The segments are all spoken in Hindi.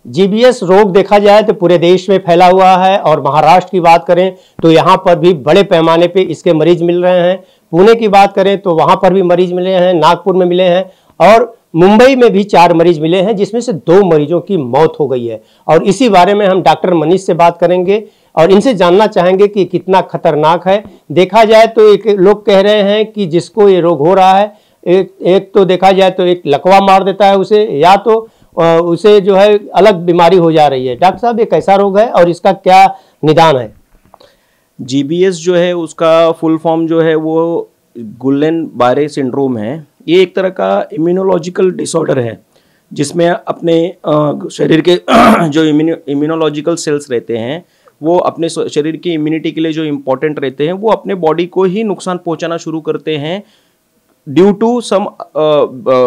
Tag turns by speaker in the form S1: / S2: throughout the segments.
S1: जीबीएस रोग देखा जाए तो पूरे देश में फैला हुआ है और महाराष्ट्र की बात करें तो यहाँ पर भी बड़े पैमाने पे इसके मरीज मिल रहे हैं। पुणे की बात करें तो वहाँ पर भी मरीज मिले हैं, नागपुर में मिले हैं और मुंबई में भी 4 मरीज मिले हैं, जिसमें से 2 मरीजों की मौत हो गई है। और इसी बारे में हम डॉक्टर मनीष से बात करेंगे और इनसे जानना चाहेंगे कि कितना खतरनाक है। देखा जाए तो एक लोग कह रहे हैं कि जिसको ये रोग हो रहा है, एक तो देखा जाए तो एक लकवा मार देता है उसे, या तो उसे जो है अलग बीमारी हो जा रही है। डॉक्टर साहब, ये कैसा रोग है और इसका क्या निदान है?
S2: जीबीएस जो है उसका फुल फॉर्म जो है वो गुलेन-बारे सिंड्रोम है। ये एक तरह का इम्यूनोलॉजिकल डिसऑर्डर है जिसमें अपने शरीर के जो इम्यूनोलॉजिकल सेल्स रहते हैं वो अपने शरीर की इम्यूनिटी के लिए जो इम्पोर्टेंट रहते हैं वो अपने बॉडी को ही नुकसान पहुंचाना शुरू करते हैं due to some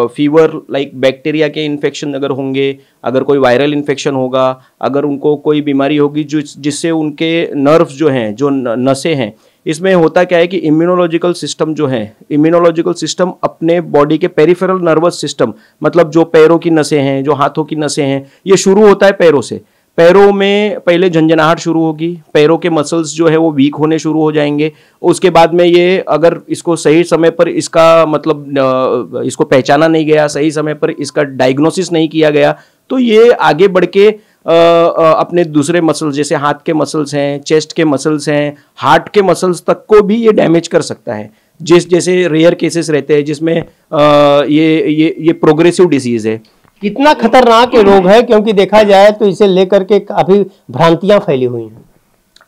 S2: fever, like bacteria के इन्फेक्शन अगर होंगे, अगर कोई वायरल इन्फेक्शन होगा, अगर उनको कोई बीमारी होगी जिससे उनके नर्व्स जो हैं, जो नसें हैं, इसमें होता क्या है कि इम्यूनोलॉजिकल सिस्टम जो है, इम्यूनोलॉजिकल सिस्टम अपने बॉडी के पेरिफेरल नर्वस सिस्टम, मतलब जो पैरों की नसें हैं, जो हाथों की नसें हैं, ये शुरू होता है पैरों से। पैरों में पहले झंझनाहट शुरू होगी, पैरों के मसल्स जो है वो वीक होने शुरू हो जाएंगे। उसके बाद में ये अगर इसको सही समय पर इसका मतलब इसको पहचाना नहीं गया, सही समय पर इसका डायग्नोसिस नहीं किया गया, तो ये आगे बढ़ के अपने दूसरे मसल्स जैसे हाथ के मसल्स हैं, चेस्ट के मसल्स हैं, हार्ट के मसल्स तक को भी ये डैमेज कर सकता है। जैसे रेयर केसेस रहते हैं जिसमें ये प्रोग्रेसिव डिसीज है।
S1: कितना खतरनाक ये रोग है, क्योंकि देखा जाए तो इसे लेकर के काफी भ्रांतियां फैली हुई हैं।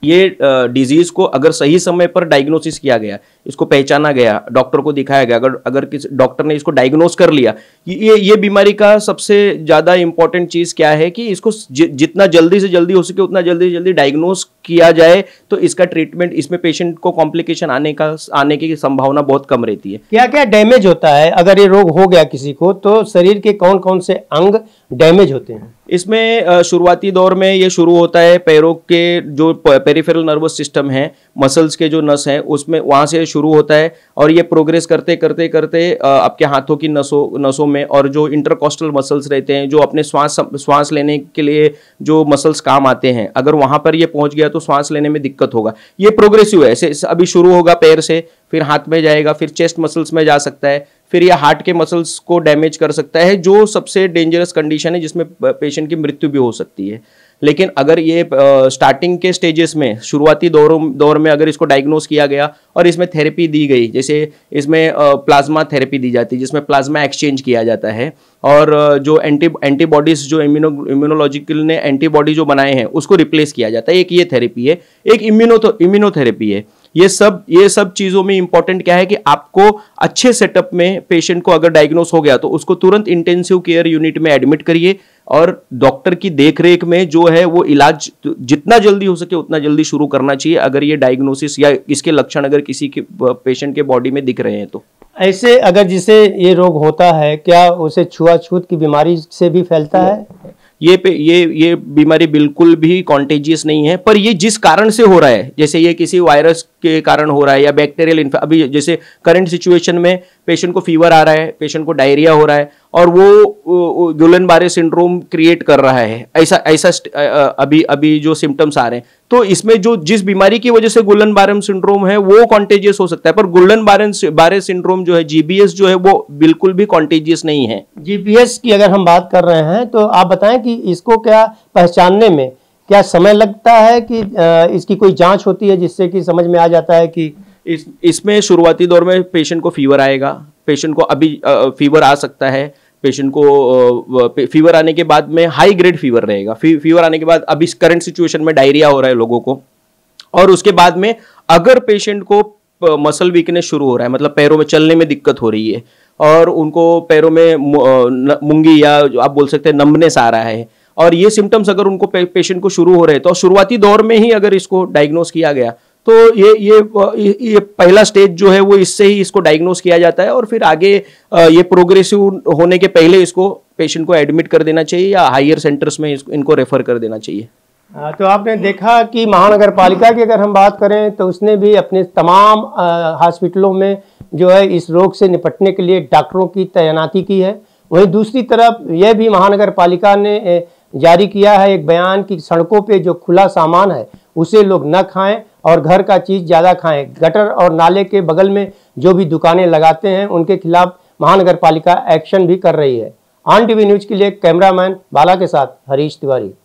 S2: ये डिजीज को अगर सही समय पर डायग्नोसिस किया गया, इसको पहचाना गया, डॉक्टर को दिखाया गया, अगर किसी डॉक्टर ने इसको डायग्नोस कर लिया, ये बीमारी का सबसे ज़्यादा इंपॉर्टेंट चीज़ क्या है कि इसको जितना जल्दी से जल्दी हो सके उतना जल्दी से जल्दी डायग्नोस किया जाए तो इसका ट्रीटमेंट, इसमें पेशेंट को कॉम्प्लिकेशन आने की संभावना बहुत कम रहती है।
S1: क्या क्या डैमेज होता है अगर ये रोग हो गया किसी को, तो शरीर के कौन कौन से अंग डैमेज होते हैं?
S2: इसमें शुरुआती दौर में ये शुरू होता है पैरों के जो पेरिफेरल नर्वस सिस्टम है, मसल्स के जो नस हैं उसमें, वहाँ से शुरू होता है और ये प्रोग्रेस करते करते करते आपके हाथों की नसों में, और जो इंटरकॉस्टल मसल्स रहते हैं जो अपने श्वास लेने के लिए जो मसल्स काम आते हैं, अगर वहाँ पर ये पहुँच गया तो श्वास लेने में दिक्कत होगा। ये प्रोग्रेसिव है, ऐसे अभी शुरू होगा पैर से, फिर हाथ में जाएगा, फिर चेस्ट मसल्स में जा सकता है, फिर यह हार्ट के मसल्स को डैमेज कर सकता है, जो सबसे डेंजरस कंडीशन है जिसमें पेशेंट की मृत्यु भी हो सकती है। लेकिन अगर ये स्टार्टिंग के स्टेजेस में, शुरुआती दौर में अगर इसको डायग्नोस किया गया और इसमें थेरेपी दी गई, जैसे इसमें प्लाज्मा थेरेपी दी जाती है जिसमें प्लाज्मा एक्सचेंज किया जाता है, और जो एंटीबॉडीज जो इम्यूनोलॉजिकल ने एंटीबॉडी जो बनाए हैं उसको रिप्लेस किया जाता है। एक ये थेरेपी है, एक इम्यूनोथेरेपी है। ये सब चीज़ों में इंपॉर्टेंट क्या है कि आपको अच्छे सेटअप में पेशेंट को अगर डायग्नोस हो गया तो उसको तुरंत इंटेंसिव केयर यूनिट में एडमिट करिए और डॉक्टर की देखरेख में जो है वो इलाज जितना जल्दी हो सके उतना जल्दी शुरू करना चाहिए, अगर ये डायग्नोसिस या इसके लक्षण अगर किसी के पेशेंट के बॉडी में दिख रहे हैं तो।
S1: ऐसे अगर जिसे ये रोग होता है, क्या उसे छुआछूत की बीमारी से भी फैलता है?
S2: ये बीमारी बिल्कुल भी कॉन्टेजियस नहीं है, पर ये जिस कारण से हो रहा है, जैसे ये किसी वायरस के कारण हो रहा है या बैक्टीरियल अभी जैसे करंट सिचुएशन में पेशेंट को फीवर आ रहा है, पेशेंट को डायरिया हो रहा है और वो गुलेन-बारे सिंड्रोम क्रिएट कर रहा है, ऐसा अभी जो सिम्टम्स आ रहे हैं, तो इसमें जो जिस बीमारी की वजह से गुलेन-बारे सिंड्रोम है वो कॉन्टेजियस हो सकता है, पर गुलेन-बारे सिंड्रोम जो है, जीबीएस जो है, वो बिल्कुल भी कॉन्टेजियस नहीं है।
S1: जीबीएस की अगर हम बात कर रहे हैं तो आप बताएं कि इसको क्या पहचानने में क्या समय लगता है, कि इसकी कोई जांच होती है जिससे कि समझ में आ जाता है कि
S2: इसमें शुरुआती दौर में पेशेंट को फीवर आएगा, पेशेंट को अभी फीवर आ सकता है, पेशेंट को फीवर आने के बाद में हाई ग्रेड फीवर रहेगा, फीवर आने के बाद अभी करंट सिचुएशन में डायरिया हो रहा है लोगों को, और उसके बाद में अगर पेशेंट को मसल वीकनेस शुरू हो रहा है, मतलब पैरों में चलने में दिक्कत हो रही है और उनको पैरों में मुंगी या आप बोल सकते हैं नंबनेस आ रहा है, और ये सिम्टम्स अगर उनको पेशेंट को शुरू हो रहे हैं तो शुरुआती दौर में ही अगर इसको डायग्नोस किया गया तो ये पहला स्टेज जो है वो इससे ही इसको डायग्नोस किया जाता है, और फिर आगे ये प्रोग्रेसिव होने के पहले इसको पेशेंट को एडमिट कर देना चाहिए या हायर सेंटर्स में इनको रेफर कर देना चाहिए।
S1: तो आपने देखा कि महानगर पालिका की अगर हम बात करें तो उसने भी अपने तमाम हॉस्पिटलों में जो है इस रोग से निपटने के लिए डॉक्टरों की तैनाती की है। वहीं दूसरी तरफ यह भी महानगर पालिका ने जारी किया है एक बयान कि सड़कों पे जो खुला सामान है उसे लोग न खाएं और घर का चीज़ ज़्यादा खाएं। गटर और नाले के बगल में जो भी दुकानें लगाते हैं उनके खिलाफ महानगर पालिका एक्शन भी कर रही है। ऑन टीवी न्यूज़ के लिए कैमरामैन बाला के साथ हरीश तिवारी।